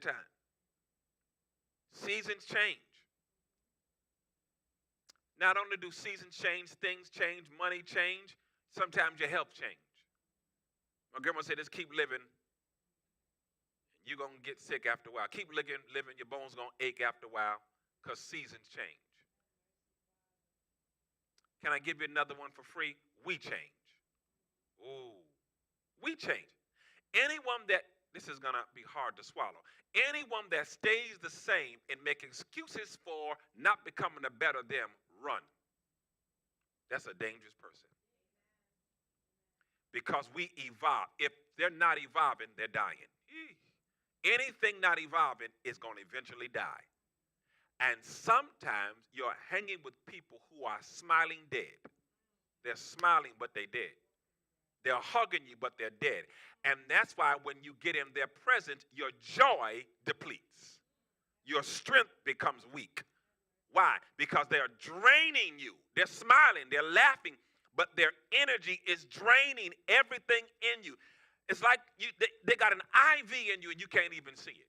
time. Seasons change. Not only do seasons change, things change, money change, sometimes your health change. My grandma said, just keep living, and you're going to get sick after a while. Keep living, your bones going to ache after a while because seasons change. Can I give you another one for free? We change. Ooh, we change. Anyone that, this is going to be hard to swallow, anyone that stays the same and make excuses for not becoming a better them, run. That's a dangerous person. Because we evolve. If they're not evolving, they're dying. Anything not evolving is going to eventually die. And sometimes you're hanging with people who are smiling dead. They're smiling, but they're dead. They're hugging you, but they're dead. And that's why when you get in their presence, your joy depletes. Your strength becomes weak. Why? Because they're draining you. They're smiling, they're laughing, but their energy is draining everything in you. It's like they got an IV in you and you can't even see it.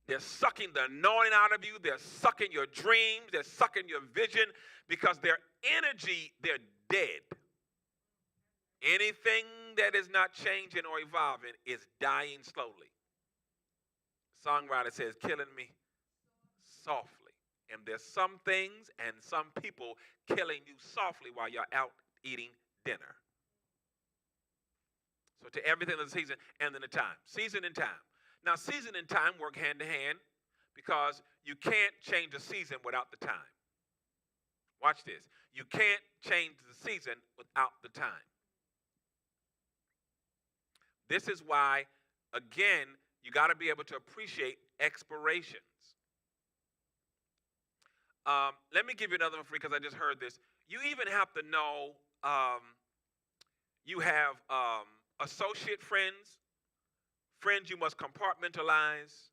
They're sucking the anointing out of you. They're sucking your dreams. They're sucking your vision because their energy, they're dead. Anything that is not changing or evolving is dying slowly. The songwriter says, killing me softly. And there's some things and some people killing you softly while you're out eating dinner. So to everything in the season and in the time. Season and time. Now, season and time work hand in hand because you can't change a season without the time. Watch this. You can't change the season without the time. This is why, again, you got to be able to appreciate expirations. Let me give you another one for free because I just heard this. You even have to know you have associate friends, friends you must compartmentalize,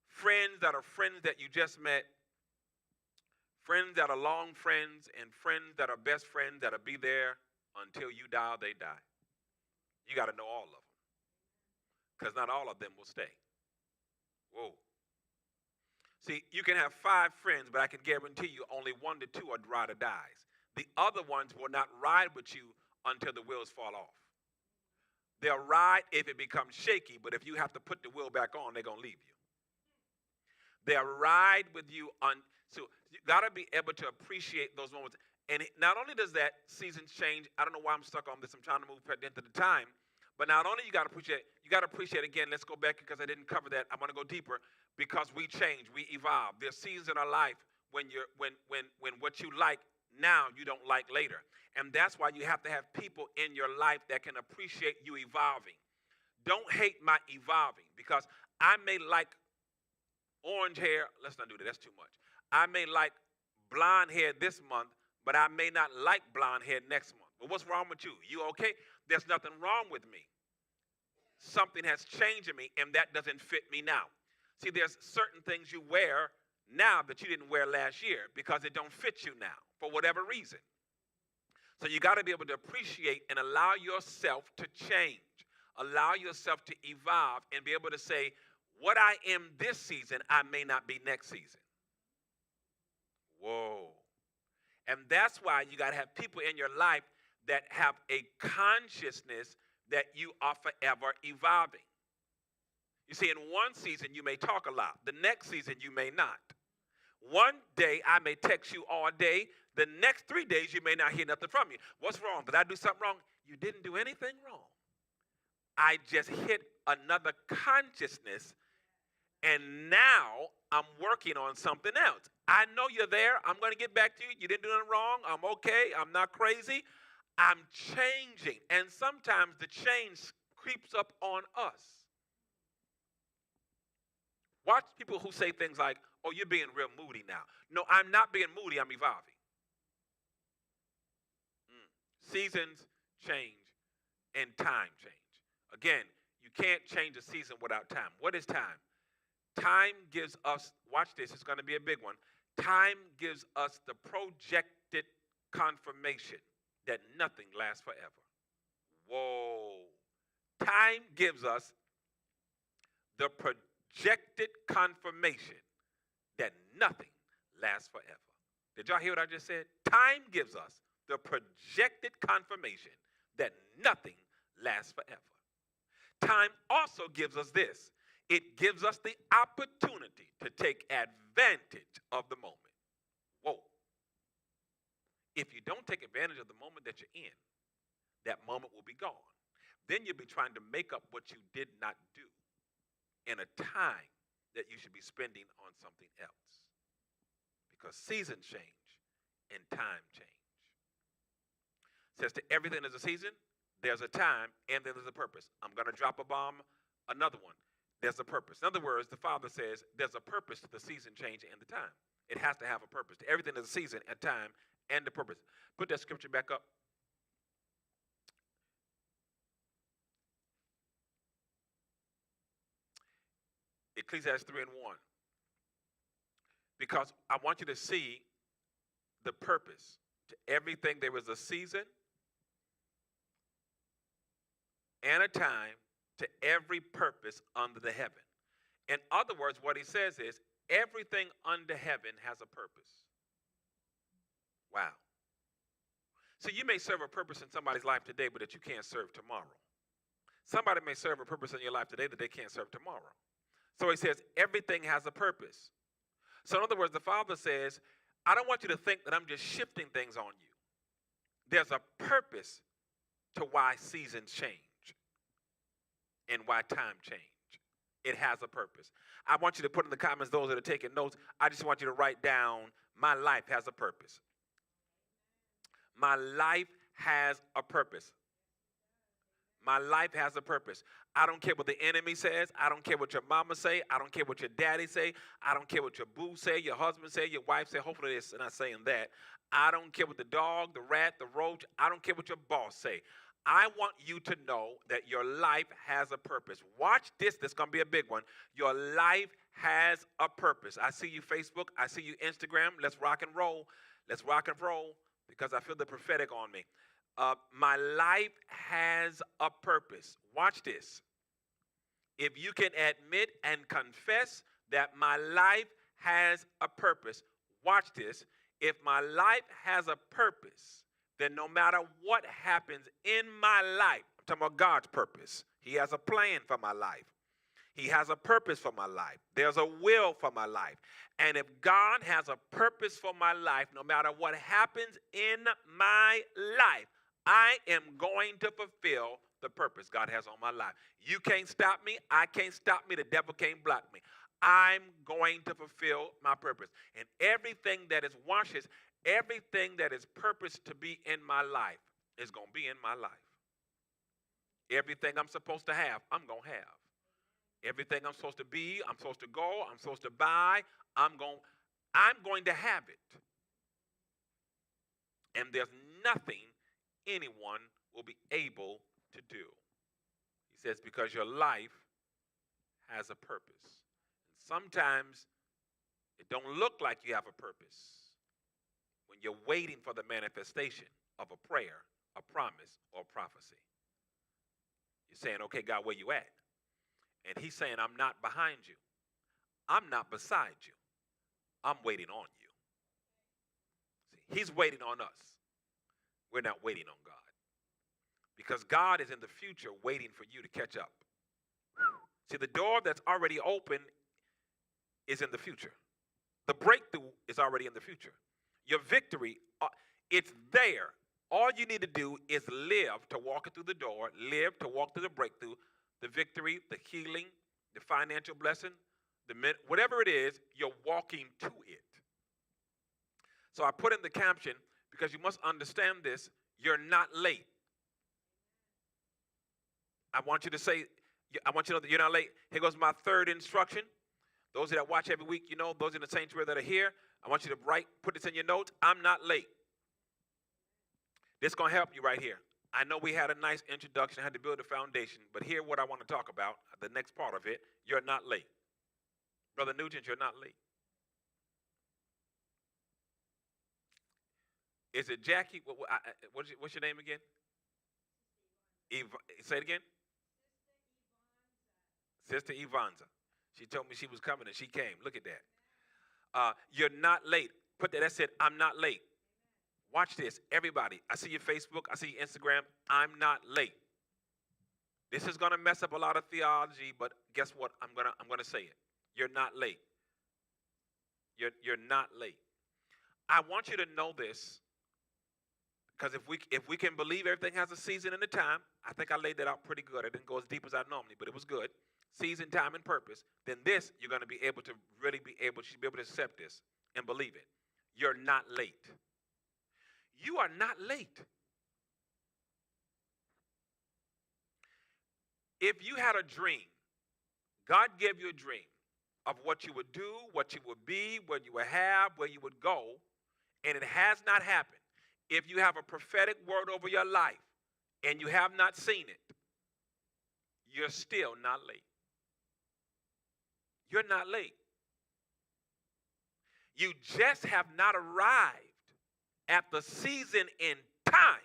friends that you just met, friends that are long friends, and friends that are best friends that'll be there until you die or they die. You got to know all of them because not all of them will stay. Whoa. See, you can have 5 friends, but I can guarantee you only 1 to 2 are ride or dies. The other ones will not ride with you until the wheels fall off. They'll ride if it becomes shaky, but if you have to put the wheel back on, they're going to leave you. They'll ride with you so you got to be able to appreciate those moments. And not only does that seasons change, I don't know why I'm stuck on this. I'm trying to move at the end of the time. But not only you got to appreciate again, let's go back because I didn't cover that. I want to go deeper because we change, we evolve. There's seasons in our life when what you like now you don't like later. And that's why you have to have people in your life that can appreciate you evolving. Don't hate my evolving because I may like orange hair. Let's not do that. That's too much. I may like blonde hair this month, but I may not like blonde hair next month. But what's wrong with you? You okay? There's nothing wrong with me. Something has changed in me, and that doesn't fit me now. See, there's certain things you wear now that you didn't wear last year because it don't fit you now for whatever reason. So you got to be able to appreciate and allow yourself to change, allow yourself to evolve, and be able to say, what I am this season, I may not be next season. Whoa. And that's why you got to have people in your life that have a consciousness that you are forever evolving. You see, in one season, you may talk a lot. The next season, you may not. One day, I may text you all day. The next 3 days, you may not hear nothing from you. What's wrong? Did I do something wrong? You didn't do anything wrong. I just hit another consciousness, and now I'm working on something else. I know you're there. I'm going to get back to you. You didn't do nothing wrong. I'm okay. I'm not crazy. I'm changing. And sometimes the change creeps up on us. Watch people who say things like, oh, you're being real moody now. No, I'm not being moody. I'm evolving. Seasons change and time change. Again, you can't change a season without time. What is time? Time gives us, watch this, it's going to be a big one. Time gives us the projected confirmation that nothing lasts forever. Whoa. Time gives us the projected confirmation that nothing lasts forever. Did y'all hear what I just said? Time gives us the projected confirmation that nothing lasts forever. Time also gives us this. It gives us the opportunity to take advantage of the moment. Whoa. If you don't take advantage of the moment that you're in, that moment will be gone. Then you'll be trying to make up what you did not do in a time that you should be spending on something else. Because seasons change and time change. It says to everything there's a season, there's a time, and then there's a purpose. I'm going to drop a bomb, another one. There's a purpose. In other words, the Father says there's a purpose to the season change and the time. It has to have a purpose. To everything there's a season, a time, and a purpose. Put that scripture back up. Ecclesiastes 3:1. Because I want you to see the purpose. To everything there is a season and a time, to every purpose under the heaven. In other words, what he says is everything under heaven has a purpose. Wow. So you may serve a purpose in somebody's life today, but that you can't serve tomorrow. Somebody may serve a purpose in your life today that they can't serve tomorrow. So he says everything has a purpose. So in other words, the Father says, I don't want you to think that I'm just shifting things on you. There's a purpose to why seasons change and why time change. It has a purpose. I want you to put in the comments, those that are taking notes, I just want you to write down, my life has a purpose. My life has a purpose. My life has a purpose. I don't care what the enemy says. I don't care what your mama say. I don't care what your daddy say. I don't care what your boo say, your husband say, your wife say. Hopefully they're not saying that. I don't care what the dog, the rat, the roach. I don't care what your boss say. I want you to know that your life has a purpose. Watch this. This is going to be a big one. Your life has a purpose. I see you Facebook. I see you Instagram. Let's rock and roll. Let's rock and roll because I feel the prophetic on me. My life has a purpose. Watch this. If you can admit and confess that my life has a purpose, watch this. If my life has a purpose, then no matter what happens in my life, I'm talking about God's purpose. He has a plan for my life. He has a purpose for my life. There's a will for my life. And if God has a purpose for my life, no matter what happens in my life, I am going to fulfill the purpose God has on my life. You can't stop me. I can't stop me. The devil can't block me. I'm going to fulfill my purpose. And everything that is washes, everything that is purposed to be in my life is going to be in my life. Everything I'm supposed to have, I'm going to have. Everything I'm supposed to be, I'm supposed to go, I'm supposed to buy, I'm going to have it. And there's nothing anyone will be able to do. He says, because your life has a purpose. And sometimes it don't look like you have a purpose when you're waiting for the manifestation of a prayer, a promise, or a prophecy. You're saying, okay, God, where you at? And he's saying, I'm not behind you. I'm not beside you. I'm waiting on you. See, he's waiting on us. We're not waiting on God. Because God is in the future waiting for you to catch up. See, the door that's already open is in the future. The breakthrough is already in the future. Your victory, it's there. All you need to do is live to walk it through the door, live to walk through the breakthrough, the victory, the healing, the financial blessing, whatever it is, you're walking to it. So I put in the caption, because you must understand this, you're not late. I want you to know that you're not late. Here goes my third instruction. Those that watch every week, those in the sanctuary that are here, I want you to put this in your notes. I'm not late. This is going to help you right here. I know we had a nice introduction, had to build a foundation, but here what I want to talk about, the next part of it, you're not late. Brother Nugent, you're not late. Is it Jackie? What's your name again? Say it again. Sister Ivanza. She told me she was coming and she came. Look at that. You're not late. Put that. That's it. I'm not late. Watch this, everybody. I see your Facebook. I see your Instagram. I'm not late. This is gonna mess up a lot of theology, but guess what? I'm gonna say it. You're not late. You're not late. I want you to know this because if we can believe everything has a season and a time, I think I laid that out pretty good. I didn't go as deep as I normally, but it was good. Season, time, and purpose. Then this you're gonna be able to really be able to accept this and believe it. You're not late. You are not late. If you had a dream, God gave you a dream of what you would do, what you would be, what you would have, where you would go, and it has not happened. If you have a prophetic word over your life and you have not seen it, you're still not late. You're not late. You just have not arrived at the season in time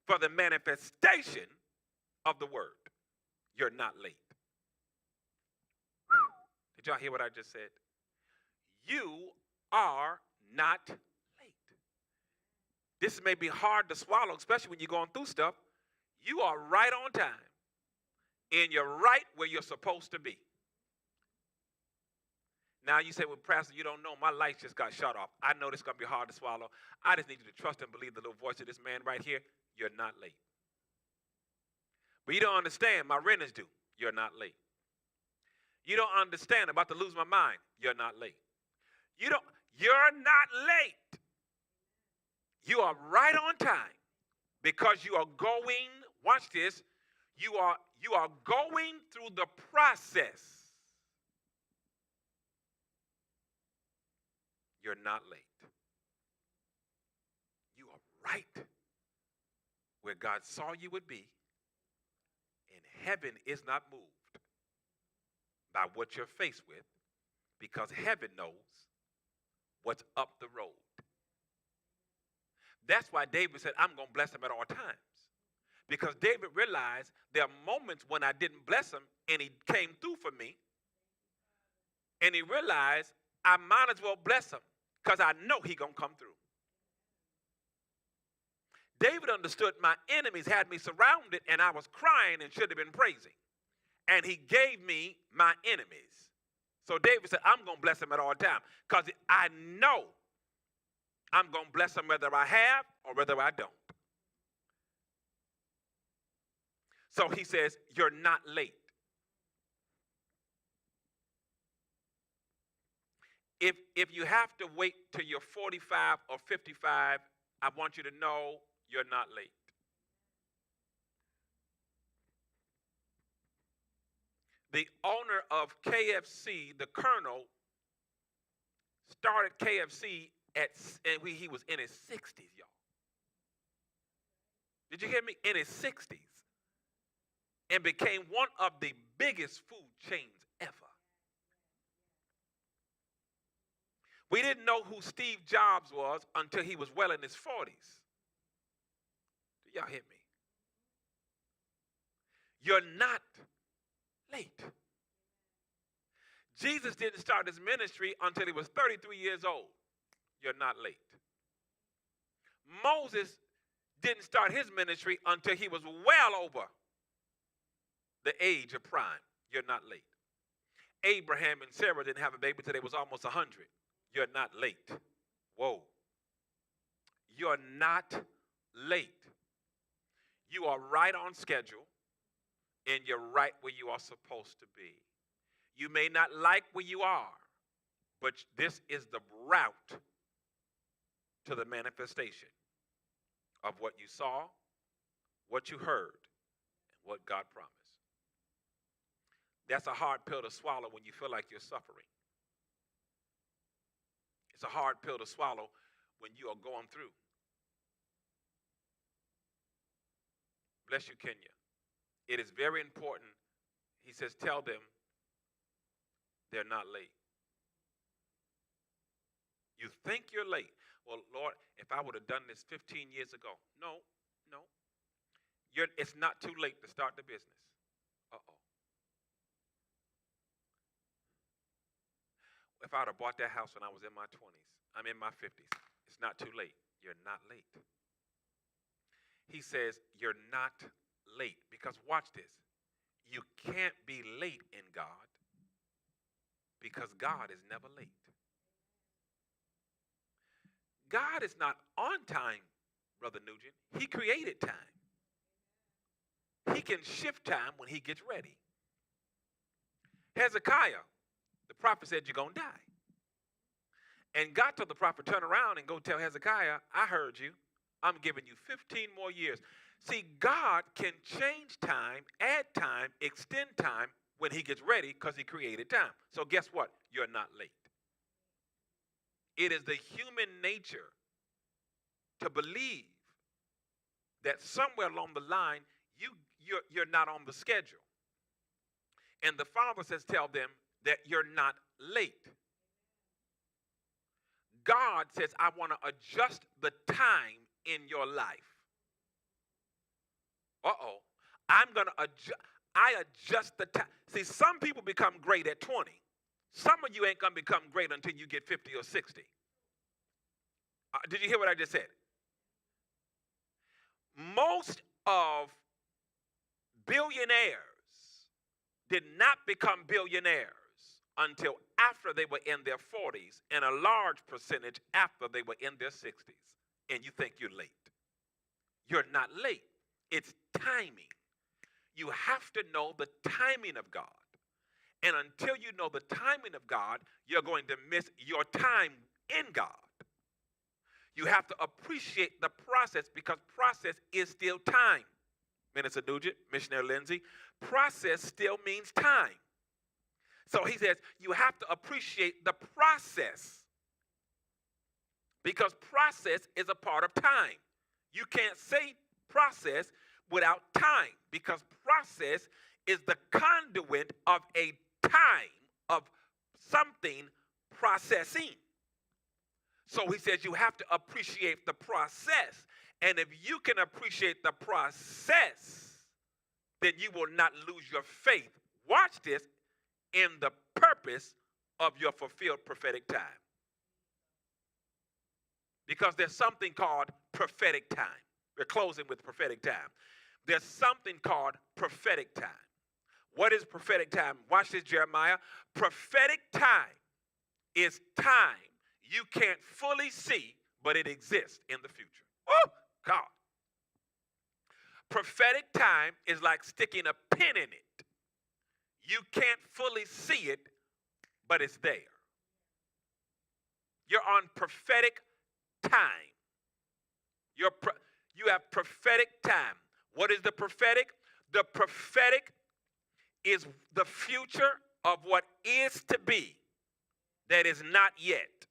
for the manifestation of the word. You're not late. Did y'all hear what I just said? You are not late. This may be hard to swallow, especially when you're going through stuff. You are right on time, and you're right where you're supposed to be. Now you say, well, Pastor, you don't know. My lights just got shut off. I know this is going to be hard to swallow. I just need you to trust and believe the little voice of this man right here. You're not late. But you don't understand. My rent is due. You're not late. You don't understand. I'm about to lose my mind. You're not late. You're not late. You are right on time because you are going, watch this, you are going through the process. You're not late. You are right where God saw you would be, and heaven is not moved by what you're faced with because heaven knows what's up the road. That's why David said, I'm going to bless him at all times. Because David realized there are moments when I didn't bless him and he came through for me. And he realized I might as well bless him because I know he's going to come through. David understood my enemies had me surrounded and I was crying and should have been praising. And he gave me my enemies. So David said, I'm going to bless him at all times because I know I'm going to bless him whether I have or whether I don't. So he says, you're not late. If you have to wait till you're 45 or 55, I want you to know you're not late. The owner of KFC, the Colonel, started KFC and he was in his 60s, y'all. Did you hear me? In his 60s. And became one of the biggest food chains ever. We didn't know who Steve Jobs was until he was well in his 40s. Do y'all hear me? You're not late. Jesus didn't start his ministry until he was 33 years old. You're not late. Moses didn't start his ministry until he was well over the age of prime. You're not late. Abraham and Sarah didn't have a baby until they was almost 100. You're not late. Whoa. You're not late. You are right on schedule, and you're right where you are supposed to be. You may not like where you are, but this is the route to the manifestation of what you saw, what you heard, and what God promised. That's a hard pill to swallow when you feel like you're suffering. It's a hard pill to swallow when you are going through. Bless you, Kenya. It is very important. He says, tell them they're not late. You think you're late. Well, Lord, if I would have done this 15 years ago. No. It's not too late to start the business. Uh-oh. If I would have bought that house when I was in my 20s, I'm in my 50s. It's not too late. You're not late. He says, you're not late. Because watch this. You can't be late in God because God is never late. God is not on time, Brother Nugent. He created time. He can shift time when he gets ready. Hezekiah, the prophet said, you're going to die. And God told the prophet, turn around and go tell Hezekiah, I heard you. I'm giving you 15 more years. See, God can change time, add time, extend time when he gets ready because he created time. So guess what? You're not late. It is the human nature to believe that somewhere along the line, you're not on the schedule. And the Father says, tell them that you're not late. God says, I want to adjust the time in your life. I'm going to adjust the time. See, some people become great at 20. Some of you ain't going to become great until you get 50 or 60. Did you hear what I just said? Most of billionaires did not become billionaires until after they were in their 40s, and a large percentage after they were in their 60s. And you think you're late. You're not late. It's timing. You have to know the timing of God. And until you know the timing of God, you're going to miss your time in God. You have to appreciate the process because process is still time. Minister Nugent, Missionary Lindsay, process still means time. So he says you have to appreciate the process because process is a part of time. You can't say process without time because process is the conduit of a time of something processing. So he says you have to appreciate the process. And if you can appreciate the process, then you will not lose your faith. Watch this, in the purpose of your fulfilled prophetic time. Because there's something called prophetic time. We're closing with prophetic time. There's something called prophetic time. What is prophetic time? Watch this, Jeremiah. Prophetic time is time you can't fully see, but it exists in the future. Oh, God. Prophetic time is like sticking a pin in it. You can't fully see it, but it's there. You're on prophetic time. You have prophetic time. What is the prophetic? The prophetic is the future of what is to be that is not yet.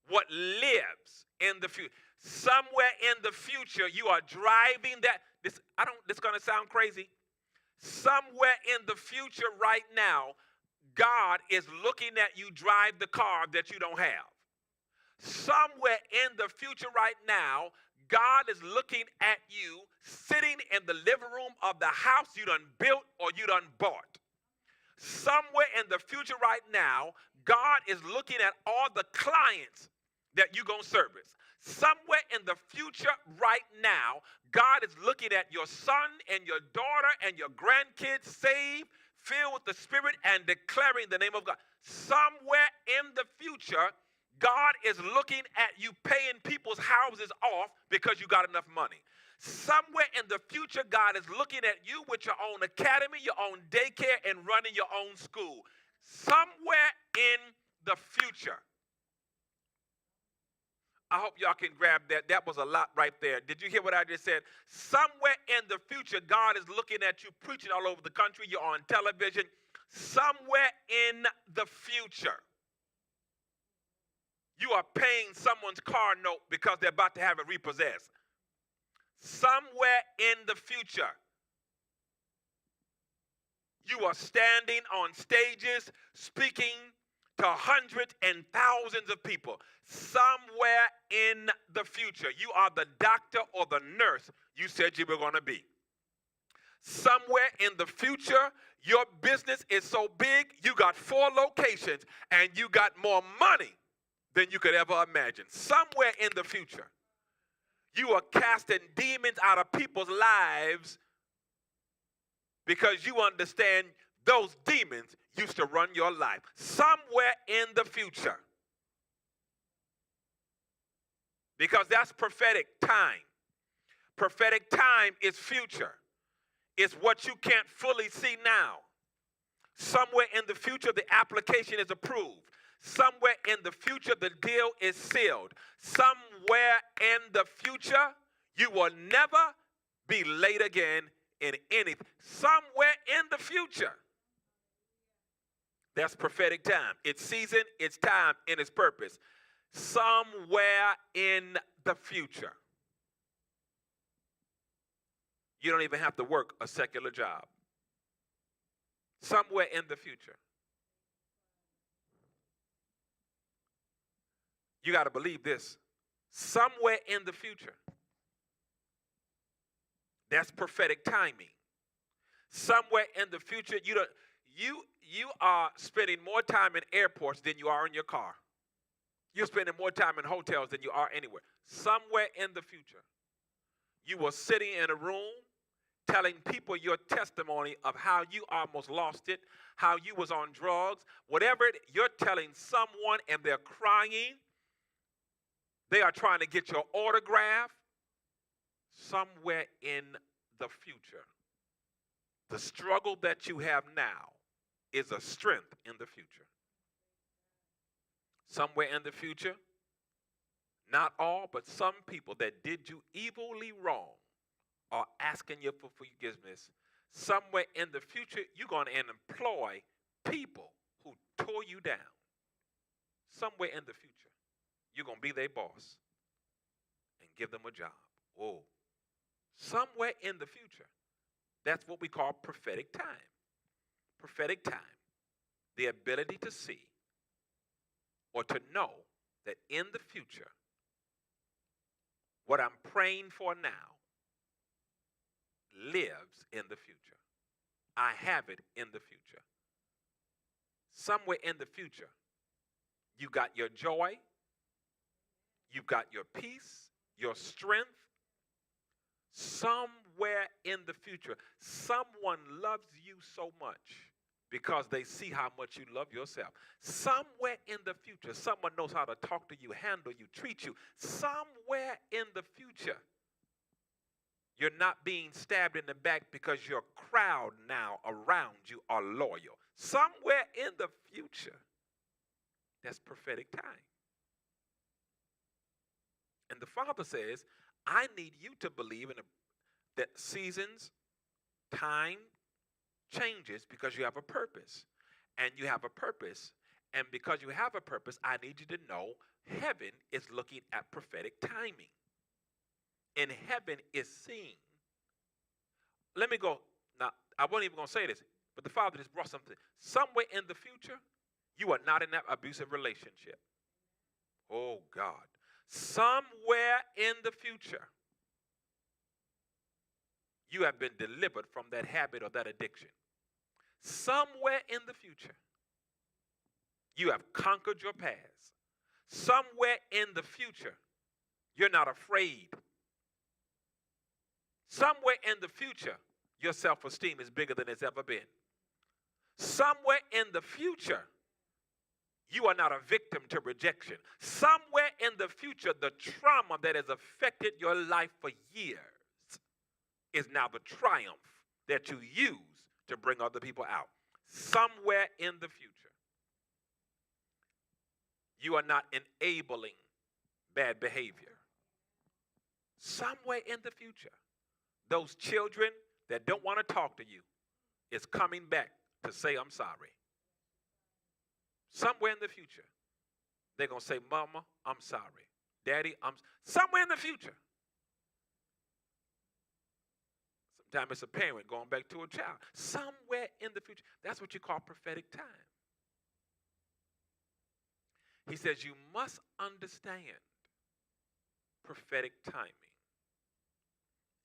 What lives in the future. Somewhere in the future, you are driving that. This is going to sound crazy. Somewhere in the future right now, God is looking at you drive the car that you don't have. Somewhere in the future right now, God is looking at you sitting in the living room of the house you done built or you done bought. Somewhere in the future right now, God is looking at all the clients that you're going to service. Somewhere in the future right now, God is looking at your son and your daughter and your grandkids saved, filled with the Spirit, and declaring the name of God. Somewhere in the future, God is looking at you paying people's houses off because you got enough money. Somewhere in the future, God is looking at you with your own academy, your own daycare, and running your own school. Somewhere in the future. I hope y'all can grab that. That was a lot right there. Did you hear what I just said? Somewhere in the future, God is looking at you preaching all over the country. You're on television. Somewhere in the future, you are paying someone's car note because they're about to have it repossessed. Somewhere in the future, you are standing on stages speaking to hundreds and thousands of people. Somewhere in the future, you are the doctor or the nurse you said you were going to be. Somewhere in the future, your business is so big, you got 4 locations and you got more money than you could ever imagine. Somewhere in the future, you are casting demons out of people's lives because you understand those demons used to run your life. Somewhere in the future. Because that's prophetic time. Prophetic time is future. It's what you can't fully see now. Somewhere in the future, the application is approved. Somewhere in the future, the deal is sealed. Somewhere in the future, you will never be late again in anything. Somewhere in the future. That's prophetic time. It's season, it's time, and it's purpose. Somewhere in the future. You don't even have to work a secular job. Somewhere in the future. You got to believe this. Somewhere in the future. That's prophetic timing. Somewhere in the future, you are spending more time in airports than you are in your car. You're spending more time in hotels than you are anywhere. Somewhere in the future, you were sitting in a room telling people your testimony of how you almost lost it, how you was on drugs, whatever you're telling someone and they're crying. They are trying to get your autograph. Somewhere in the future. The struggle that you have now is a strength in the future. Somewhere in the future, not all, but some people that did you evilly wrong are asking you for forgiveness. Somewhere in the future, you're going to employ people who tore you down. Somewhere in the future, you're going to be their boss and give them a job. Whoa. Somewhere in the future, that's what we call prophetic time. Prophetic time, the ability to see or to know that in the future, what I'm praying for now lives in the future. I have it in the future. Somewhere in the future, you got your joy, you've got your peace, your strength. Somewhere in the future, someone loves you so much because they see how much you love yourself. Somewhere in the future, someone knows how to talk to you, handle you, treat you. Somewhere in the future, you're not being stabbed in the back because your crowd now around you are loyal. Somewhere in the future, that's prophetic time. And the Father says, I need you to believe that seasons, time changes because you have a purpose. And you have a purpose. And because you have a purpose, I need you to know heaven is looking at prophetic timing. And heaven is seeing. Let me go. Now, I wasn't even going to say this, but the Father just brought something. Somewhere in the future, you are not in that abusive relationship. Oh, God. Somewhere in the future, you have been delivered from that habit or that addiction. Somewhere in the future, you have conquered your past. Somewhere in the future, you're not afraid. Somewhere in the future, your self-esteem is bigger than it's ever been. Somewhere in the future, you are not a victim to rejection. Somewhere in the future, the trauma that has affected your life for years is now the triumph that you use to bring other people out. Somewhere in the future, you are not enabling bad behavior. Somewhere in the future, those children that don't want to talk to you is coming back to say, I'm sorry. Somewhere in the future, they're going to say, Mama, I'm sorry. Daddy, somewhere in the future. Sometimes it's a parent going back to a child. Somewhere in the future. That's what you call prophetic time. He says you must understand prophetic timing.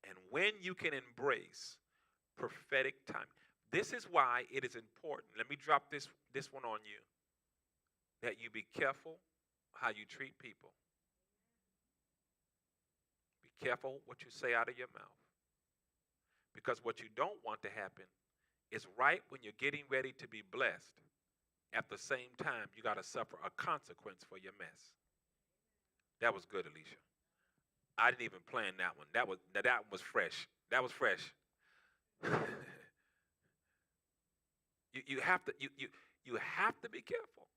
And when you can embrace prophetic time. This is why it is important. Let me drop this one on you. That you be careful how you treat people. Be careful what you say out of your mouth. Because what you don't want to happen is right when you're getting ready to be blessed, at the same time, you got to suffer a consequence for your mess. That was good, Alicia. I didn't even plan that one. That one was fresh. That was fresh. you have to you have to be careful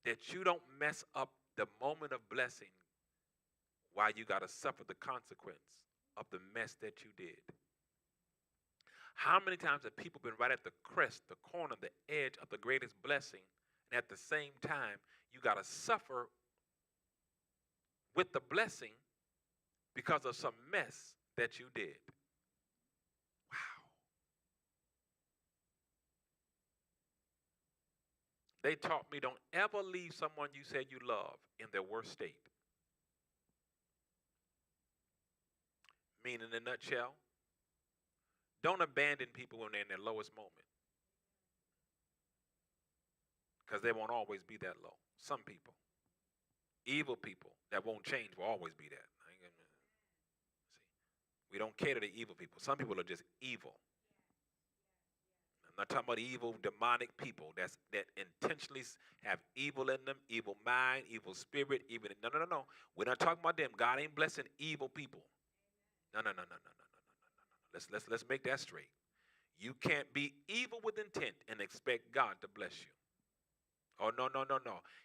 that you don't mess up the moment of blessing while you got to suffer the consequence of the mess that you did. How many times have people been right at the crest, the corner, the edge of the greatest blessing, and at the same time, you got to suffer with the blessing because of some mess that you did? Wow. They taught me, don't ever leave someone you said you love in their worst state. Meaning, in a nutshell, don't abandon people when they're in their lowest moment. Because they won't always be that low. Some people. Evil people that won't change will always be that. See, we don't cater to evil people. Some people are just evil. I'm not talking about evil, demonic people that intentionally have evil in them, evil mind, evil spirit, evil. No. We're not talking about them. God ain't blessing evil people. No. Let's make that straight. You can't be evil with intent and expect God to bless you. Oh, no.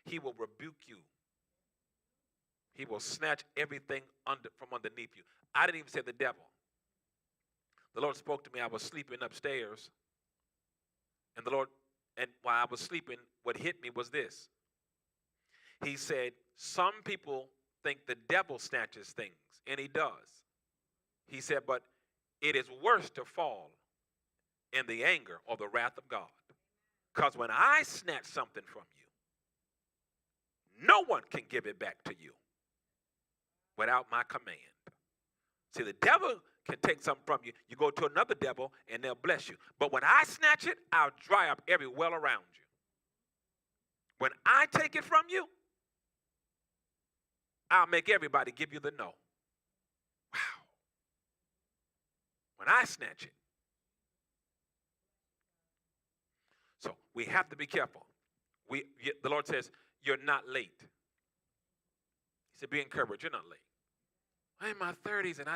He will rebuke you. He will snatch everything from underneath you. I didn't even say the devil. The Lord spoke to me. I was sleeping upstairs. And while I was sleeping, what hit me was this. He said, some people think the devil snatches things, and he does. He said, but it is worse to fall in the anger or the wrath of God. Because when I snatch something from you, no one can give it back to you without my command. See, the devil can take something from you. You go to another devil, and they'll bless you. But when I snatch it, I'll dry up every well around you. When I take it from you, I'll make everybody give you the no. Wow. When I snatch it. So we have to be careful. The Lord says, you're not late. He said, be encouraged. You're not late. I'm in my 30s and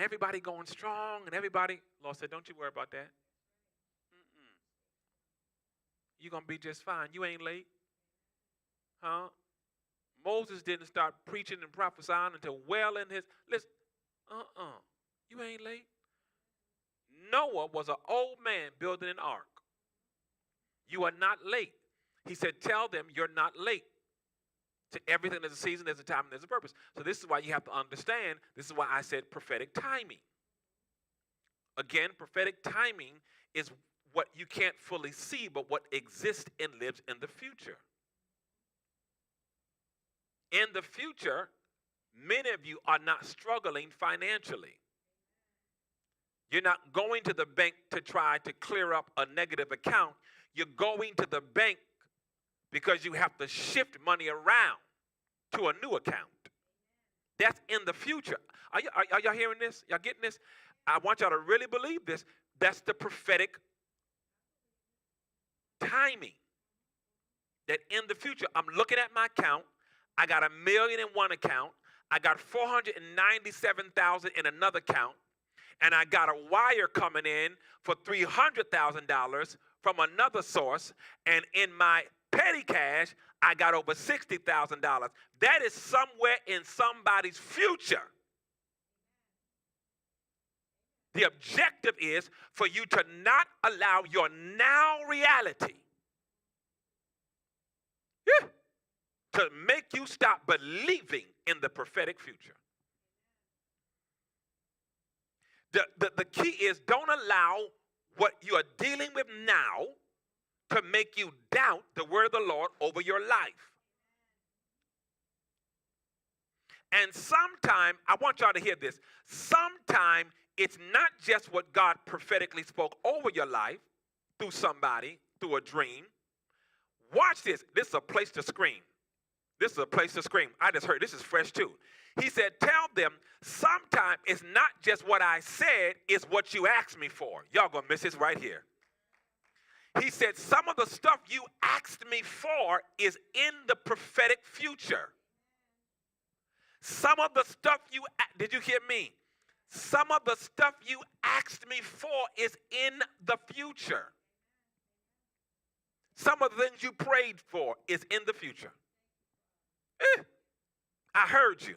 everybody going strong and everybody. Lord said, don't you worry about that. You're going to be just fine. You ain't late. Huh? Moses didn't start preaching and prophesying until well in his, listen, you ain't late. Noah was an old man building an ark. You are not late. He said, tell them you're not late. To everything, there's a season, there's a time, and there's a purpose. So this is why you have to understand, this is why I said prophetic timing. Again, prophetic timing is what you can't fully see, but what exists and lives in the future. In the future, many of you are not struggling financially. You're not going to the bank to try to clear up a negative account. You're going to the bank because you have to shift money around to a new account. That's in the future. Are y'all hearing this? Y'all getting this? I want y'all to really believe this. That's the prophetic timing. That in the future, I'm looking at my account. I got $1 million in one account. I got $497,000 in another account. And I got a wire coming in for $300,000 from another source. And in my petty cash, I got over $60,000. That is somewhere in somebody's future. The objective is for you to not allow your now reality to make you stop believing in the prophetic future. The key is don't allow what you are dealing with now to make you doubt the word of the Lord over your life. And sometime, I want y'all to hear this, sometime it's not just what God prophetically spoke over your life through somebody, through a dream. Watch this. This is a place to scream. This is a place to scream. I just heard, this is fresh too. He said, tell them, sometime it's not just what I said, it's what you asked me for. Y'all gonna miss this right here. He said, some of the stuff you asked me for is in the prophetic future. Some of the stuff did you hear me? Some of the stuff you asked me for is in the future. Some of the things you prayed for is in the future. I heard you.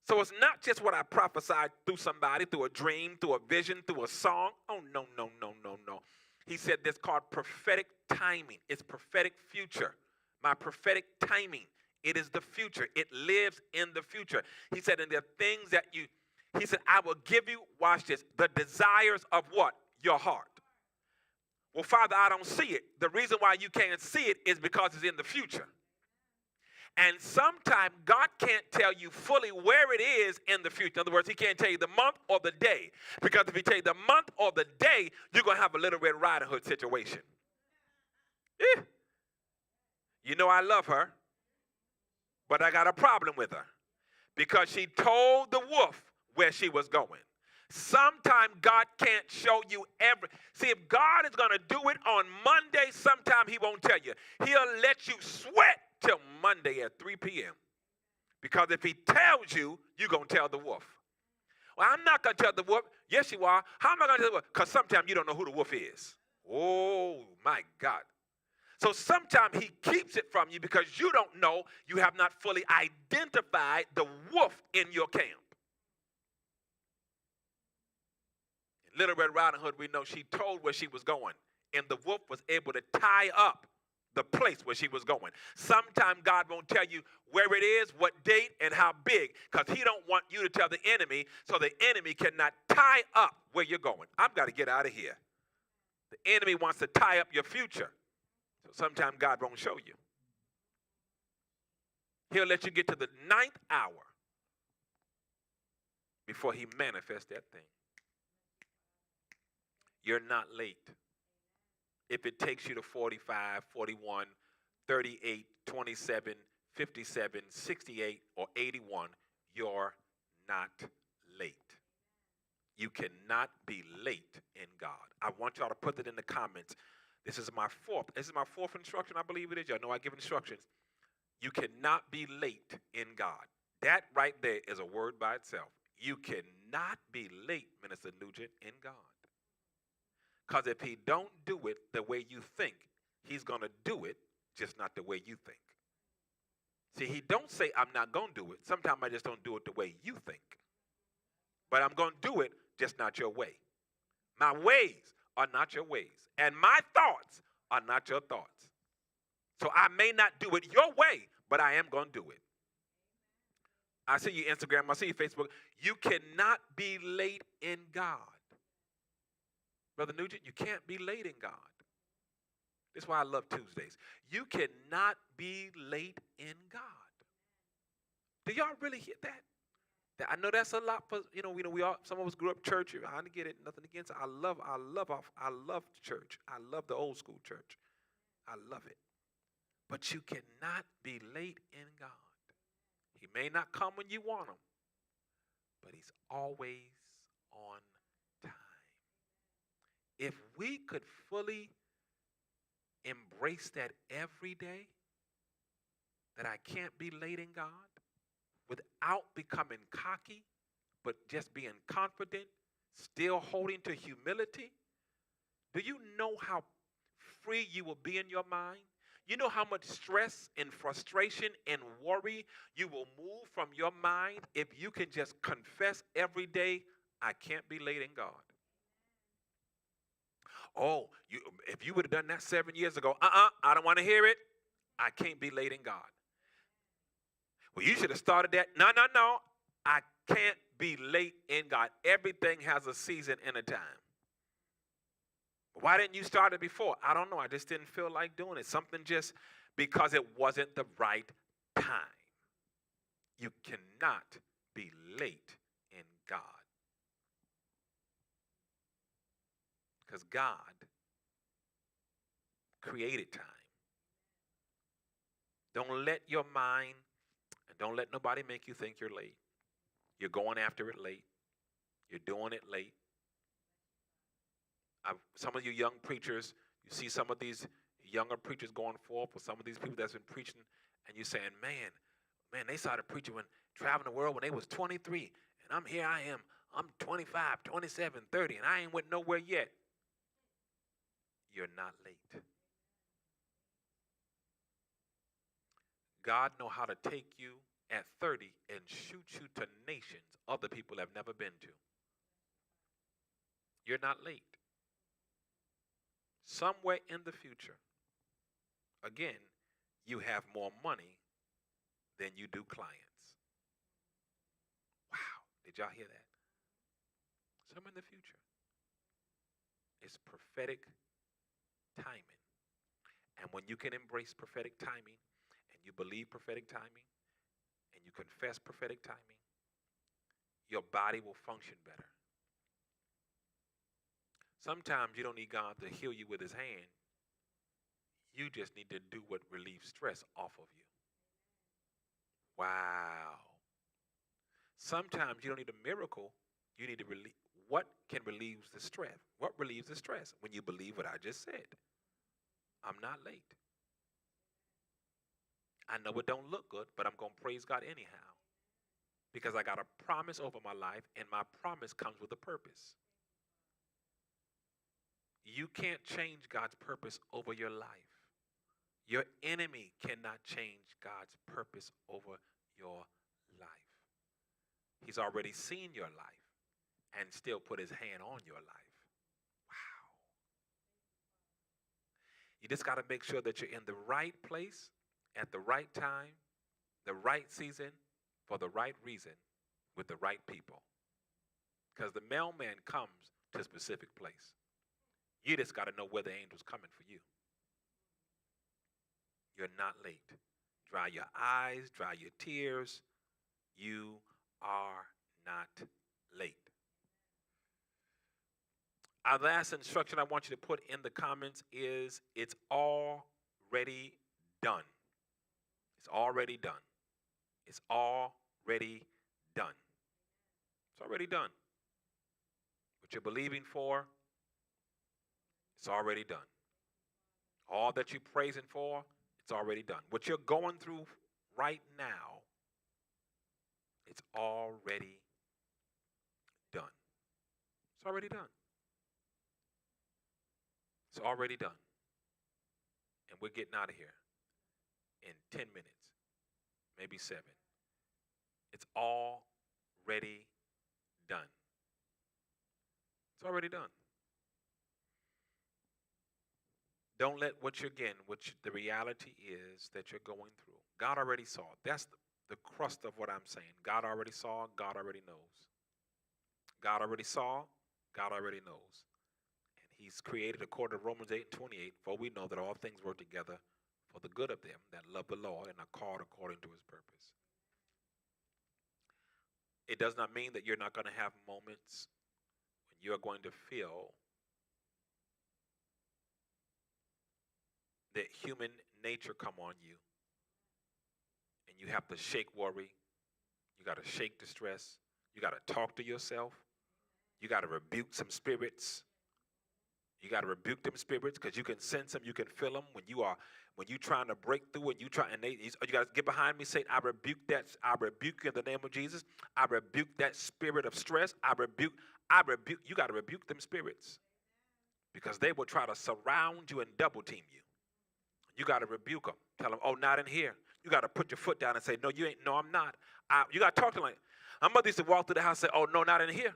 So it's not just what I prophesied through somebody, through a dream, through a vision, through a song. Oh, no, no, no, no, no. He said this called prophetic timing. It's prophetic future. My prophetic timing. It is the future. It lives in the future. He said, and there are things that he said, I will give you, watch this, the desires of what? Your heart. Well, Father, I don't see it. The reason why you can't see it is because it's in the future. And sometimes God can't tell you fully where it is in the future. In other words, he can't tell you the month or the day. Because if he tell you the month or the day, you're going to have a Little Red Riding Hood situation. You know I love her, but I got a problem with her. Because she told the wolf where she was going. Sometimes God can't show you See, if God is going to do it on Monday, sometime he won't tell you. He'll let you sweat till Monday at 3 p.m. Because if he tells you, you're going to tell the wolf. Well, I'm not going to tell the wolf. Yes, you are. How am I going to tell the wolf? Because sometimes you don't know who the wolf is. Oh, my God. So sometimes he keeps it from you because you don't know, you have not fully identified the wolf in your camp. In Little Red Riding Hood, we know she told where she was going, and the wolf was able to tie up the place where she was going. Sometimes God won't tell you where it is, what date, and how big, because he don't want you to tell the enemy, so the enemy cannot tie up where you're going. I've got to get out of here. The enemy wants to tie up your future. So sometimes God won't show you. He'll let you get to the 9th hour before he manifests that thing. You're not late. If it takes you to 45, 41, 38, 27, 57, 68, or 81, you're not late. You cannot be late in God. I want y'all to put that in the comments. This is my fourth instruction, I believe it is. Y'all know I give instructions. You cannot be late in God. That right there is a word by itself. You cannot be late, Minister Nugent, in God. Because if he don't do it the way you think, he's going to do it just not the way you think. See, he don't say, I'm not going to do it. Sometimes I just don't do it the way you think. But I'm going to do it just not your way. My ways are not your ways. And my thoughts are not your thoughts. So I may not do it your way, but I am going to do it. I see you Instagram, I see you Facebook. You cannot be late in God. Brother Nugent, you can't be late in God. That's why I love Tuesdays. You cannot be late in God. Do y'all really hear that? I know that's a lot for, we all, some of us grew up church. I get it, nothing against it. I love church. I love the old school church. I love it. But you cannot be late in God. He may not come when you want him, but he's always on time. If we could fully embrace that every day, that I can't be late in God, without becoming cocky, but just being confident, still holding to humility, do you know how free you will be in your mind? You know how much stress and frustration and worry you will move from your mind if you can just confess every day, I can't be late in God. Oh, if you would have done that 7 years ago, I don't want to hear it. I can't be late in God. Well, you should have started that. No. I can't be late in God. Everything has a season and a time. Why didn't you start it before? I don't know. I just didn't feel like doing it. Something just because it wasn't the right time. You cannot be late in God. Because God created time. Don't let your mind and don't let nobody make you think you're late. You're going after it late. You're doing it late. Some of you young preachers, you see some of these younger preachers going forth with some of these people that's been preaching, and you're saying, man, they started preaching when traveling the world when they was 23, and I am. I'm 25, 27, 30, and I ain't went nowhere yet. You're not late. God know how to take you at 30 and shoot you to nations other people have never been to. You're not late. Somewhere in the future, again, you have more money than you do clients. Wow, did y'all hear that? Somewhere in the future. It's prophetic timing. And when you can embrace prophetic timing, and you believe prophetic timing, and you confess prophetic timing, your body will function better. Sometimes you don't need God to heal you with his hand. You just need to do what relieves stress off of you. Wow. Sometimes you don't need a miracle. You need to relieve. What can relieve the stress? What relieves the stress? When you believe what I just said. I'm not late. I know it don't look good, but I'm going to praise God anyhow. Because I got a promise over my life, and my promise comes with a purpose. You can't change God's purpose over your life. Your enemy cannot change God's purpose over your life. He's already seen your life and still put his hand on your life. Wow. You just got to make sure that you're in the right place at the right time, the right season, for the right reason, with the right people. Because the mailman comes to a specific place. You just got to know where the angel's coming for you. You're not late. Dry your eyes, dry your tears. You are not late. Our last instruction I want you to put in the comments is it's already done. It's already done. It's already done. It's already done. What you're believing for, it's already done. All that you're praising for, it's already done. What you're going through right now, it's already done. It's already done. It's already done. And we're getting out of here in 10 minutes, maybe 7. It's already done. It's already done. Don't let the reality is that you're going through. God already saw it. That's the crust of what I'm saying. God already saw, God already knows. God already saw, God already knows. And he's created, according to Romans 8:28, for we know that all things work together for the good of them that love the Lord and are called according to his purpose. It does not mean that you're not going to have moments when you're going to feel that human nature come on you, and you have to shake worry. You got to shake the stress. You got to talk to yourself. You got to rebuke some spirits. You got to rebuke them spirits because you can sense them. You can feel them when you're trying to break through, and you got to get behind me. Say, I rebuke that. I rebuke you in the name of Jesus. I rebuke that spirit of stress. I rebuke. You got to rebuke them spirits because they will try to surround you and double team you. You got to rebuke them. Tell them, oh, not in here. You got to put your foot down and say, no, you ain't. No, I'm not. You got to talk to them like, my mother used to walk through the house and say, oh, no, not in here.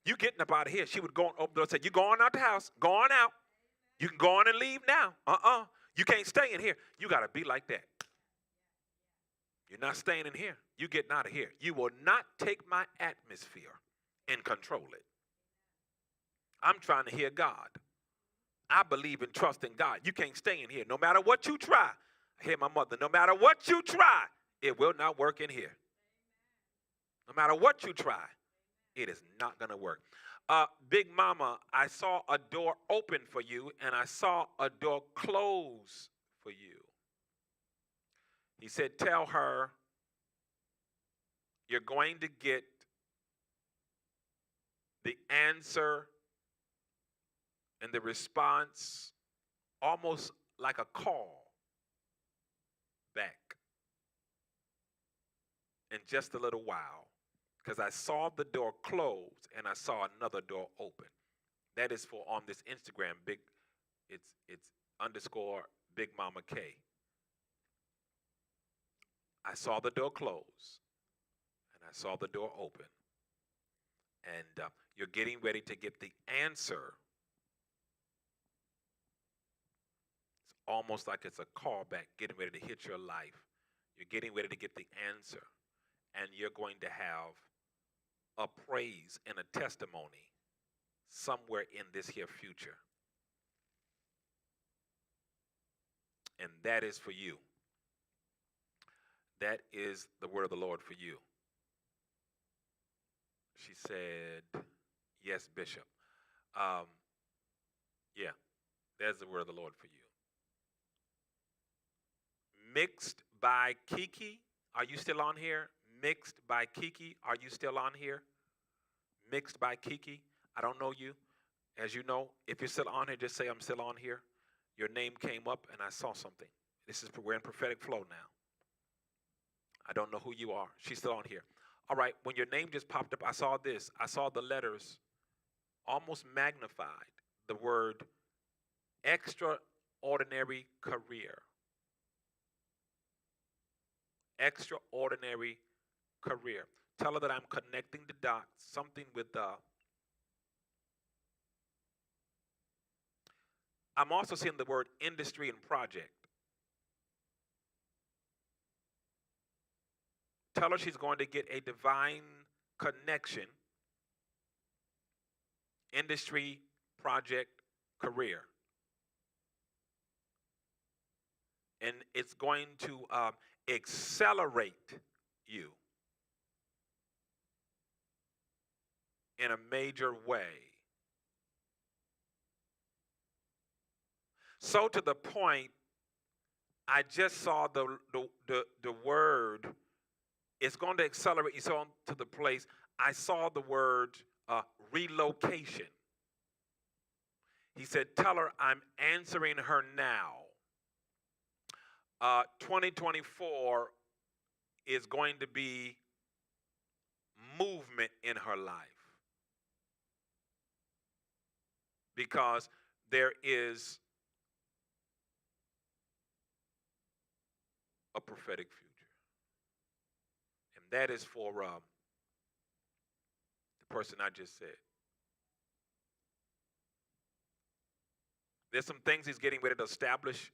You getting up out of here. She would go and open the door and say, you going out the house. Go on out. You can go on and leave now. You can't stay in here. You got to be like that. You're not staying in here. You getting out of here. You will not take my atmosphere and control it. I'm trying to hear God. I believe and trust in God. You can't stay in here. No matter what you try. I hear my mother. No matter what you try, it will not work in here. No matter what you try, it is not going to work. Big Mama, I saw a door open for you, and I saw a door close for you. He said, tell her you're going to get the answer and the response almost like a call back in just a little while, because I saw the door close and I saw another door open. That is for on this Instagram, it's underscore Big Mama K. I saw the door close and I saw the door open. And you're getting ready to get the answer. It's almost like it's a callback, getting ready to hit your life. You're getting ready to get the answer. And you're going to have a praise and a testimony somewhere in this here future. And that is for you. That is the word of the Lord for you. She said, yes, Bishop. Yeah, there's the word of the Lord for you. Mixed by Kiki, are you still on here? Mixed by Kiki, are you still on here? Mixed by Kiki, I don't know you. As you know, if you're still on here, just say I'm still on here. Your name came up and I saw something. We're in prophetic flow now. I don't know who you are. She's still on here. All right, when your name just popped up, I saw this. I saw the letters almost magnified. The word extraordinary career. Extraordinary career. Tell her that I'm connecting the dots. Something with I'm also seeing the word industry and project. Tell her she's going to get a divine connection. Industry, project, career. And it's going to accelerate you in a major way. So to the point, I just saw the word, it's going to accelerate you so to the place, I saw the word relocation. He said, tell her I'm answering her now. 2024 is going to be movement in her life. Because there is a prophetic future. And that is for the person I just said. There's some things he's getting ready to establish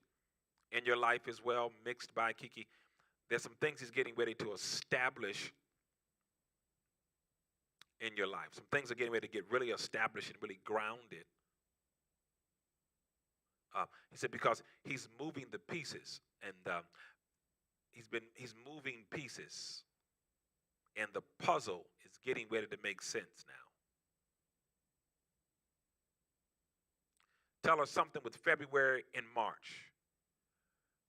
in your life as well, mixed by Kiki. There's some things he's getting ready to establish in your life. Some things are getting ready to get really established and really grounded. He said because he's moving the pieces, and he's moving pieces, and the puzzle is getting ready to make sense now. Tell her something with February and March.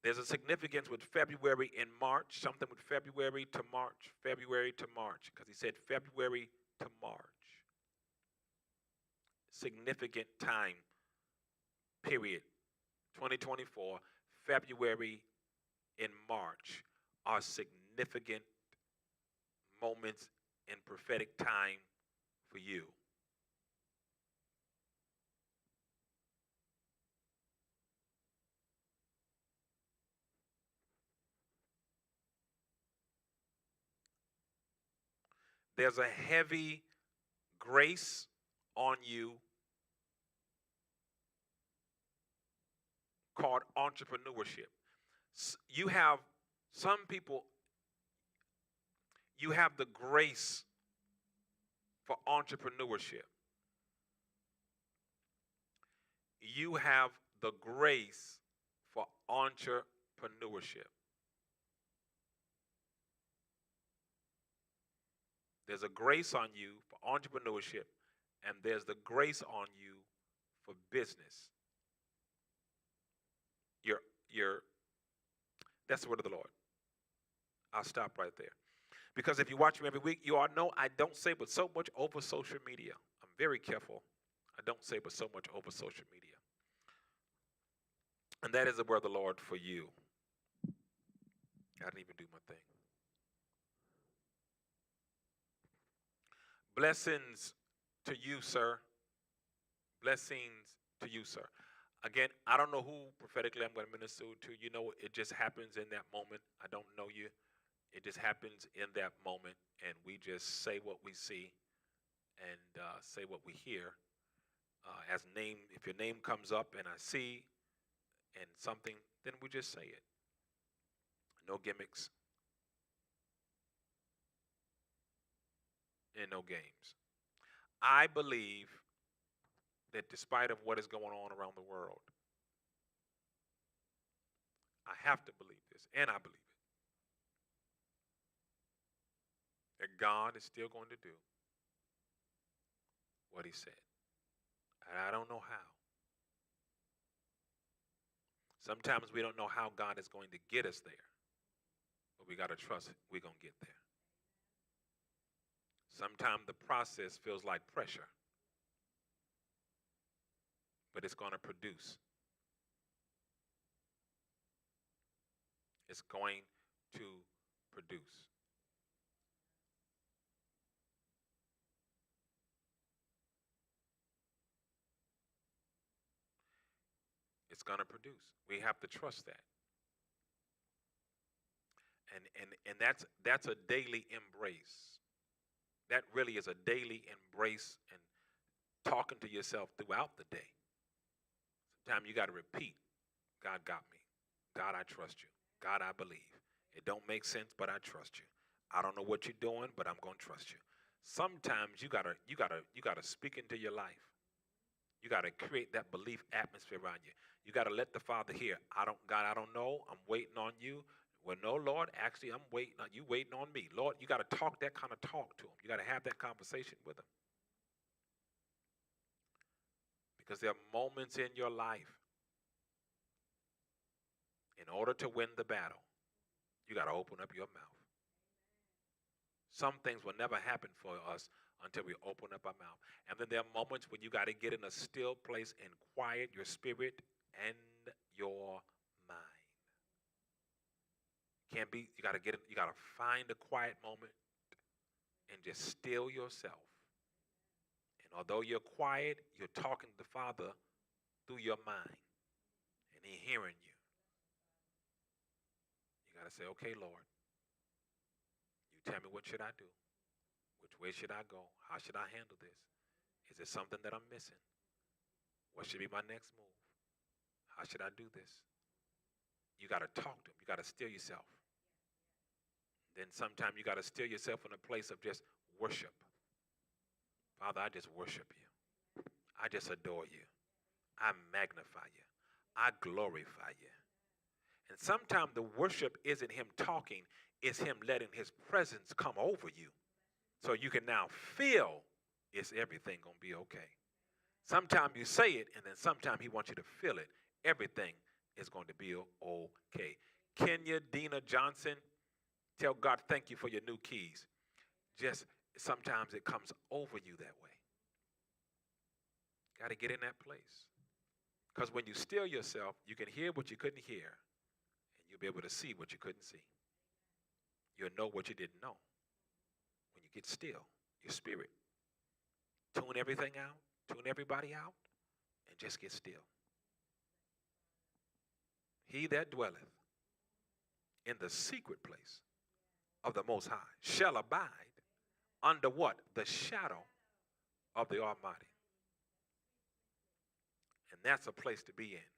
There's a significance with February and March, something with February to March, because he said February to March. Significant time period. 2024, February and March are significant moments in prophetic time for you. There's a heavy grace on you called entrepreneurship. You have some people, you have the grace for entrepreneurship. You have the grace for entrepreneurship. There's a grace on you for entrepreneurship, and there's the grace on you for business. You're, you're, that's the word of the Lord. I'll stop right there. Because if you watch me every week, you all know I don't say but so much over social media. I'm very careful. I don't say but so much over social media. And that is the word of the Lord for you. I didn't even do my thing. Blessings to you, sir. Blessings to you, sir. Again, I don't know who prophetically I'm going to minister to. You know, it just happens in that moment. I don't know you. It just happens in that moment, and we just say what we see and say what we hear. As name, if your name comes up and I see and something, then we just say it. No gimmicks and no games. I believe that despite of what is going on around the world, I have to believe this, and I believe it, that God is still going to do what he said. And I don't know how. Sometimes we don't know how God is going to get us there, but we got to trust we're going to get there. Sometimes the process feels like pressure, but it's going to produce. It's going to produce. It's going to produce. We have to trust that. And that's a daily embrace. That really is a daily embrace and talking to yourself throughout the day. Sometimes you got to repeat, God got me. God, I trust you. God, I believe. It don't make sense, but I trust you. I don't know what you're doing, but I'm going to trust you. Sometimes you gotta speak into your life. You gotta create that belief atmosphere around you. You gotta let the Father hear. God, I don't know. I'm waiting on you. Well, no, Lord, actually, I'm waiting on you. Waiting on me, Lord. You gotta talk that kind of talk to him. You gotta have that conversation with him, because there are moments in your life. In order to win the battle, you gotta open up your mouth. Some things will never happen for us until we open up our mouth. And then there are moments when you got to get in a still place and quiet your spirit and your mind. You got to you got to find a quiet moment and just still yourself. And although you're quiet, you're talking to the Father through your mind, and he's hearing you. You got to say, okay, Lord, you tell me, what should I do? Which way should I go? How should I handle this? Is there something that I'm missing? What should be my next move? How should I do this? You got to talk to him. You got to still yourself. Then sometimes you got to still yourself in a place of just worship. Father, I just worship you. I just adore you. I magnify you. I glorify you. And sometimes the worship isn't him talking. It's him letting his presence come over you. So you can now feel, is everything going to be okay? Sometimes you say it, and then sometimes he wants you to feel it. Everything is going to be okay. Kenya Dina Johnson, tell God thank you for your new keys. Just sometimes it comes over you that way. Got to get in that place. Because when you still yourself, you can hear what you couldn't hear, and you'll be able to see what you couldn't see. You'll know what you didn't know. When you get still, your spirit. Tune everything out, tune everybody out, and just get still. He that dwelleth in the secret place of the Most High shall abide under what? The shadow of the Almighty. And that's a place to be in.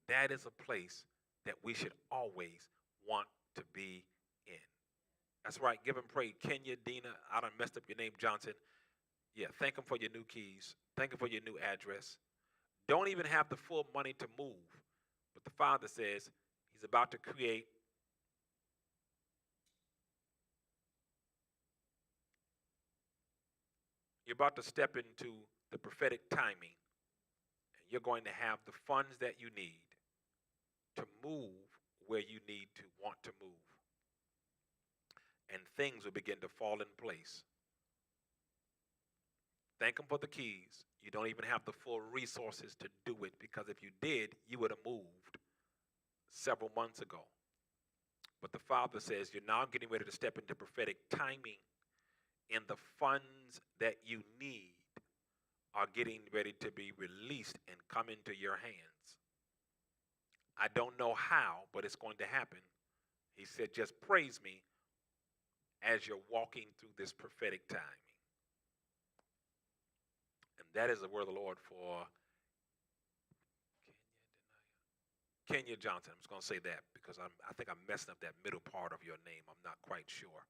That is a place that we should always want to be in. That's right. Give him praise. Kenya, Dina, I done messed up your name, Johnson. Yeah, thank him for your new keys. Thank him for your new address. Don't even have the full money to move. But the Father says he's about to create You're about to step into the prophetic timing. And you're going to have the funds that you need to move where you need to want to move. And things will begin to fall in place. Thank Him for the keys. You don't even have the full resources to do it, because if you did, you would have moved several months ago. But the Father says you're now getting ready to step into prophetic timing, and the funds that you need are getting ready to be released and come into your hands. I don't know how, but it's going to happen. He said, just praise me as you're walking through this prophetic timing. And that is the word of the Lord for Kenya Johnson. I'm just going to say that because I think I'm messing up that middle part of your name. I'm not quite sure.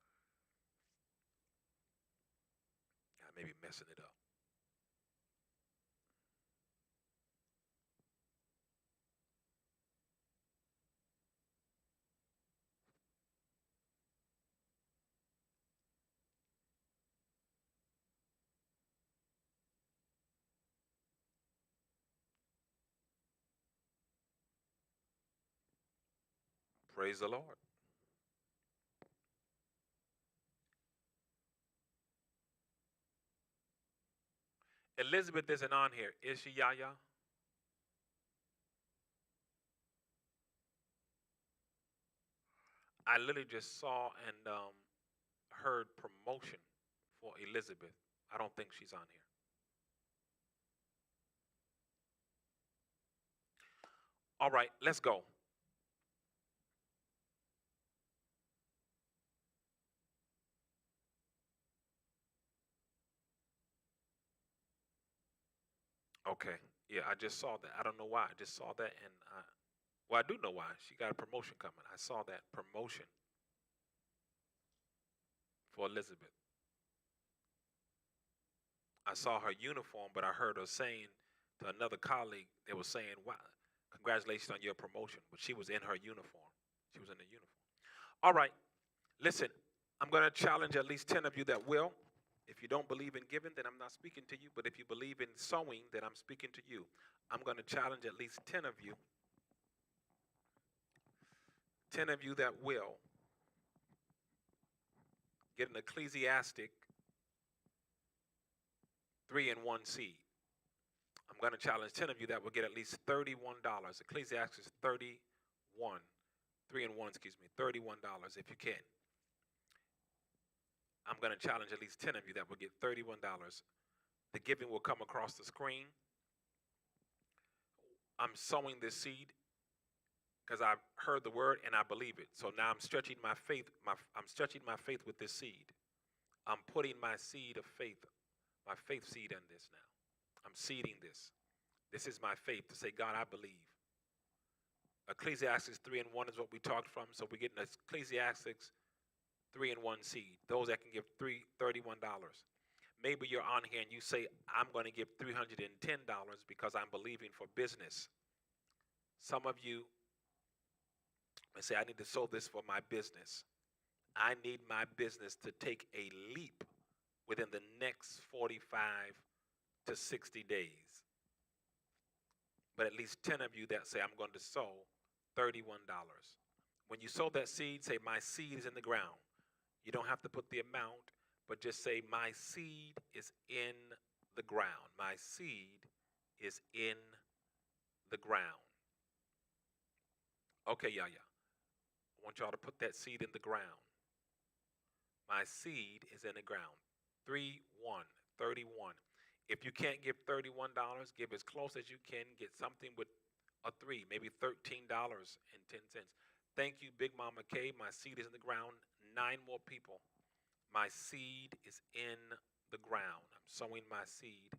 I may be messing it up. Praise the Lord. Elizabeth isn't on here. Is she, Yaya? I literally just saw and heard promotion for Elizabeth. I don't think she's on here. All right, let's go. Okay. Yeah, I just saw that. I don't know why. I just saw that, and well, I do know why. She got a promotion coming. I saw that promotion for Elizabeth. I saw her uniform, but I heard her saying to another colleague, they were saying, wow, congratulations on your promotion. But she was in her uniform. She was in the uniform. All right, listen, I'm going to challenge at least 10 of you that will. If you don't believe in giving, then I'm not speaking to you. But if you believe in sowing, then I'm speaking to you. I'm going to challenge at least 10 of you, 10 of you that will get an Ecclesiastic 3-in-1 seed. I'm going to challenge 10 of you that will get at least $31. Ecclesiastes 31, 3-in-1, $31 if you can. I'm going to challenge at least 10 of you that will get $31. The giving will come across the screen. I'm sowing this seed because I've heard the word and I believe it. So now I'm stretching my faith. I'm stretching my faith with this seed. I'm putting my seed of faith, my faith seed in this now. I'm seeding this. This is my faith to say, God, I believe. Ecclesiastes 3-in-1 is what we talked from. So we're getting Ecclesiastes 3-in-1 seed. Those that can give $31. Maybe you're on here and you say, I'm going to give $310 because I'm believing for business. Some of you may say, I need to sow this for my business. I need my business to take a leap within the next 45 to 60 days. But at least 10 of you that say, I'm going to sow $31. When you sow that seed, say, my seed is in the ground. You don't have to put the amount, but just say, my seed is in the ground. My seed is in the ground. Okay, yeah. I want y'all to put that seed in the ground. My seed is in the ground. 31. If you can't give $31, give as close as you can. Get something with a 3, maybe $13.10. Thank you, Big Mama K. My seed is in the ground. 9 more people. My seed is in the ground. I'm sowing my seed.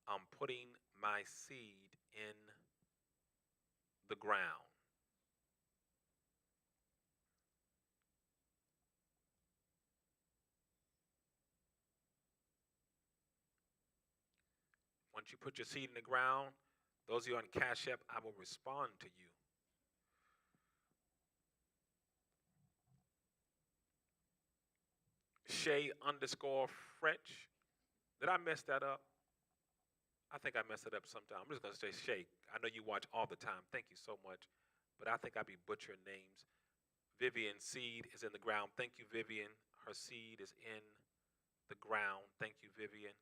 I'm putting my seed in the ground. Once you put your seed in the ground, those of you on Cash App, I will respond to you. Shay_Fretch. Did I mess that up? I think I messed it up sometime. I'm just going to say Shake. I know you watch all the time. Thank you so much. But I think I be butchering names. Vivian seed is in the ground. Thank you, Vivian. Her seed is in the ground. Thank you, Vivian.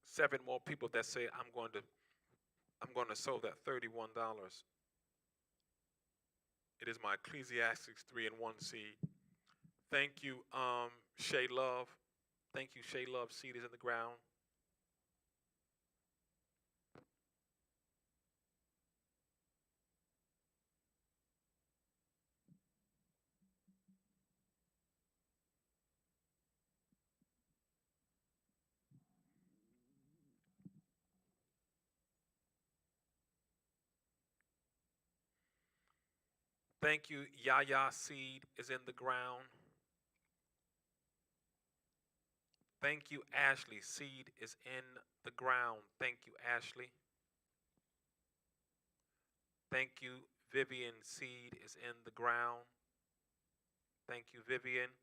7 more people that say I'm going to sow that $31. It is my Ecclesiastes 3 and 1 seed. Thank you, Shay Love. Thank you, Shay Love. Seed is in the ground. Thank you, Yaya. Seed is in the ground. Thank you, Ashley. Seed is in the ground. Thank you, Ashley. Thank you, Vivian. Seed is in the ground. Thank you, Vivian.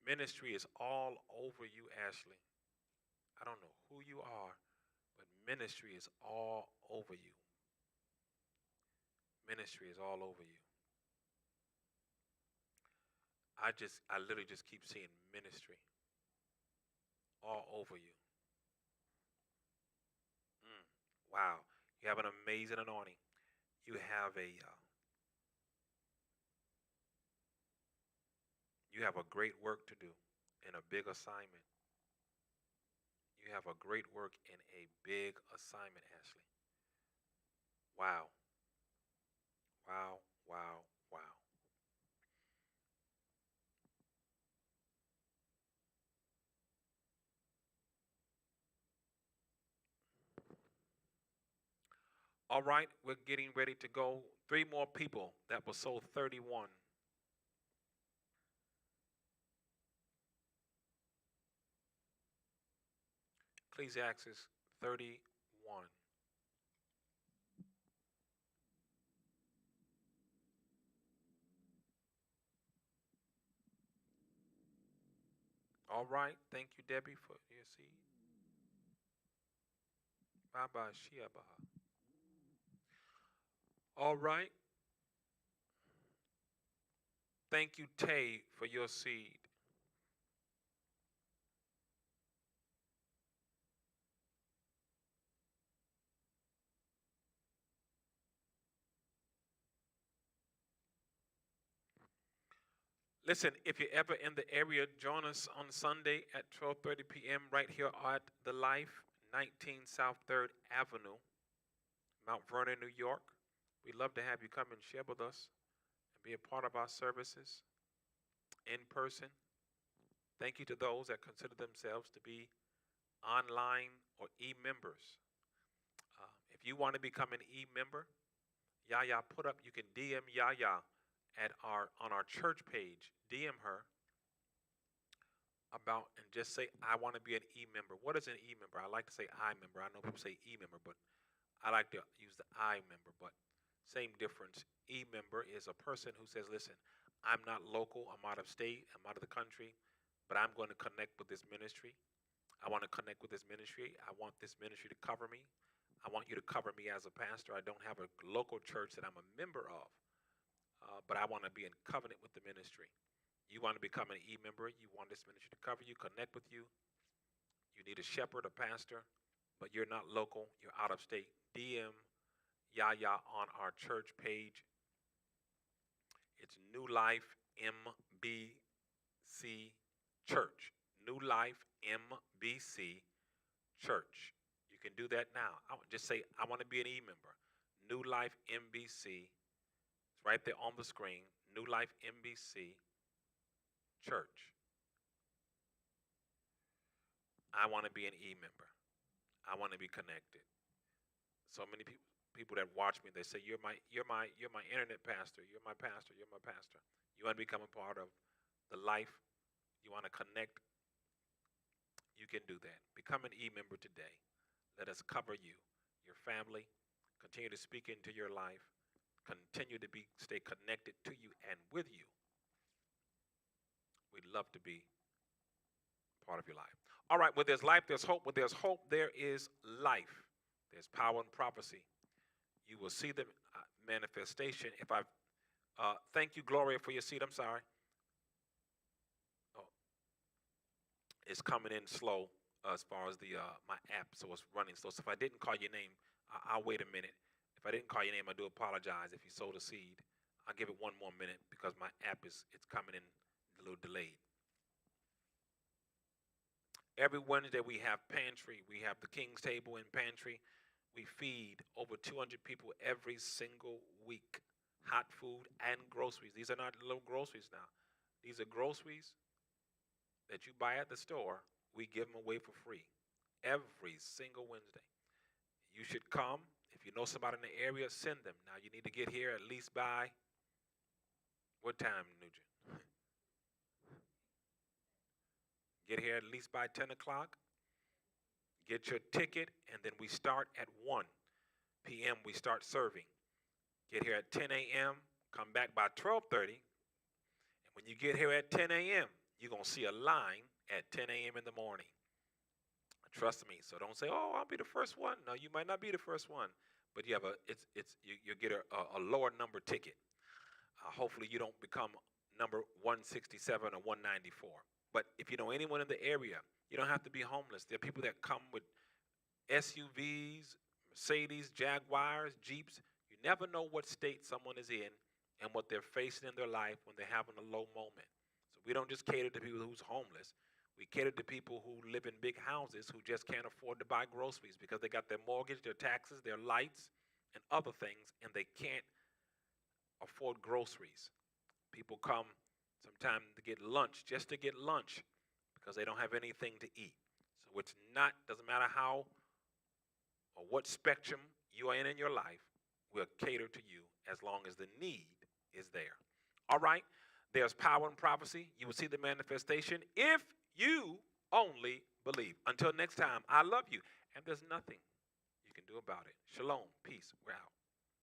Ministry is all over you, Ashley. I don't know who you are, but ministry is all over you. Ministry is all over you. I literally just keep seeing ministry all over you. Mm, wow. You have an amazing anointing. You have a you have a great work to do and a big assignment. You have a great work and a big assignment, Ashley. Wow. Wow. Wow. Wow. All right, we're getting ready to go. 3 more people that will sold 31. Ecclesiastes 31. All right, thank you, Debbie, for your seed. Bye bye, Shiabaha. All right, thank you, Tay, for your seed. Listen, if you're ever in the area, join us on Sunday at 12:30 p.m. right here at The Life, 19 South 3rd Avenue, Mount Vernon, New York. We'd love to have you come and share with us and be a part of our services in person. Thank you to those that consider themselves to be online or e-members. If you want to become an e-member, Yaya put up, you can DM Yaya at our on our church page. DM her about and just say, I want to be an e-member. What is an e-member? I like to say I-member. I know people say e-member, but I like to use the I-member, but same difference. E-member is a person who says, listen, I'm not local, I'm out of state, I'm out of the country, but I'm going to connect with this ministry. I want to connect with this ministry. I want this ministry to cover me. I want you to cover me as a pastor. I don't have a local church that I'm a member of, but I want to be in covenant with the ministry. You want to become an e-member. You want this ministry to cover you, connect with you. You need a shepherd, a pastor, but you're not local. You're out of state. DM Yaya on our church page. It's New Life MBC Church. New Life MBC Church. You can do that now. Just say, I want to be an e-member. New Life MBC. It's right there on the screen. New Life MBC Church. I want to be an e-member. I want to be connected. So many people that watch me, they say, you're my internet pastor. You're my pastor. You're my pastor. You want to become a part of the life. You want to connect. You can do that. Become an e-member today. Let us cover you, your family. Continue to speak into your life. Continue to stay connected to you and with you. We'd love to be part of your life. All right, where there's life, there's hope. Where there's hope, there is life. There's power in prophecy. You will see the manifestation. If I thank you, Gloria, for your seat. I'm sorry. Oh, it's coming in slow as far as the my app, so it's running slow. So if I didn't call your name, I'll wait a minute. If I didn't call your name, I do apologize. If you sowed a seed, I'll give it one more minute because my app it's coming in a little delayed. Every Wednesday we have pantry. We have the King's Table in pantry. We feed over 200 people every single week. Hot food and groceries. These are not little groceries now. These are groceries that you buy at the store. We give them away for free every single Wednesday. You should come. If you know somebody in the area, send them. Now you need to get here at least by what time, Nugent? Get here at least by 10 o'clock. Get your ticket, and then we start at 1 p.m. We start serving. Get here at 10 a.m. Come back by 12:30. And when you get here at 10 a.m., you're going to see a line at 10 a.m. in the morning. Trust me. So don't say, "Oh, I'll be the first one." No, you might not be the first one, but you have you get a lower number ticket. Hopefully, you don't become number 167 or 194. But if you know anyone in the area, you don't have to be homeless. There are people that come with SUVs, Mercedes, Jaguars, Jeeps. You never know what state someone is in and what they're facing in their life when they're having a low moment. So we don't just cater to people who's homeless. We cater to people who live in big houses who just can't afford to buy groceries because they got their mortgage, their taxes, their lights, and other things, and they can't afford groceries. People come sometimes to get lunch, just to get lunch, because they don't have anything to eat. So it's not, doesn't matter how or what spectrum you are in your life, we'll cater to you as long as the need is there. All right, there's power in prophecy. You will see the manifestation if you only believe. Until next time, I love you, and there's nothing you can do about it. Shalom, peace, we're out.